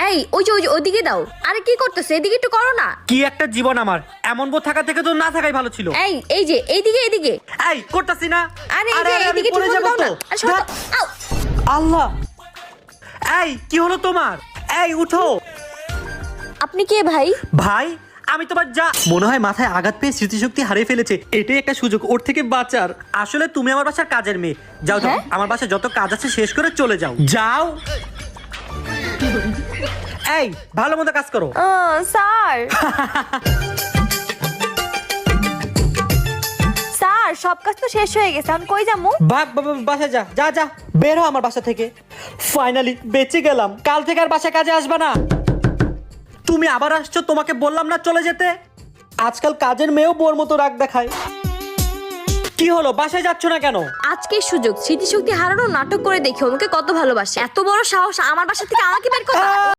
এই ওই যে ওইদিকে দাও। আরে কি করতেছো, এদিকে একটু করো না। কি একটা জীবন আমার, এমন বউ থাকা থেকে তো না থাকাই ভালো ছিল। এই যে এইদিকে। এই করতাছি না। আরে এই যে আমি এইদিকে পড়ে একটু যাবো দাও না। তো। আরে সরো তো। আউ! আল্লাহ, এই কি হলো তোমার? এই উঠো। আপনি কে ভাই? ভাই আমি তোমার যা, মনে হয় মাথায় আঘাত পেয়ে স্মৃতিশক্তি হারিয়ে ফেলেছে। এটাই একটা সুযোগ ওর থেকে বাঁচার। আসলে তুমি আমার বাসার কাজের মেয়ে। যাও যাও, হ্যাঁ? আমার বাসায় যত কাজ আছে শেষ করে চলে যাও। যাও। এই ভালো মতো কাজ করো। স্যার স্যার সব কাজ তো শেষ হয়ে গেছে, এখন কই যামু? ভাগ বাসায় যা যা যা, বের হ আমার বাসা থেকে। ফাইনালি বেঁচে গেলাম, কাল থেকে আর বাসায় কাজে আসবে না। তুমি আবার আসছো, তোমাকে বললাম না চলে যেতে। আজকাল কাজের মেয়েও বোর মতো রাগ দেখায়। কি হলো, বাসায় যাচ্ছ না কেন? আজকের সুযোগ, স্মৃতিশক্তি হারানো নাটক করে দেখি আমাকে কত ভালোবাসে। এত বড় সাহস আমার বাসা থেকে আমাকে বের করতে।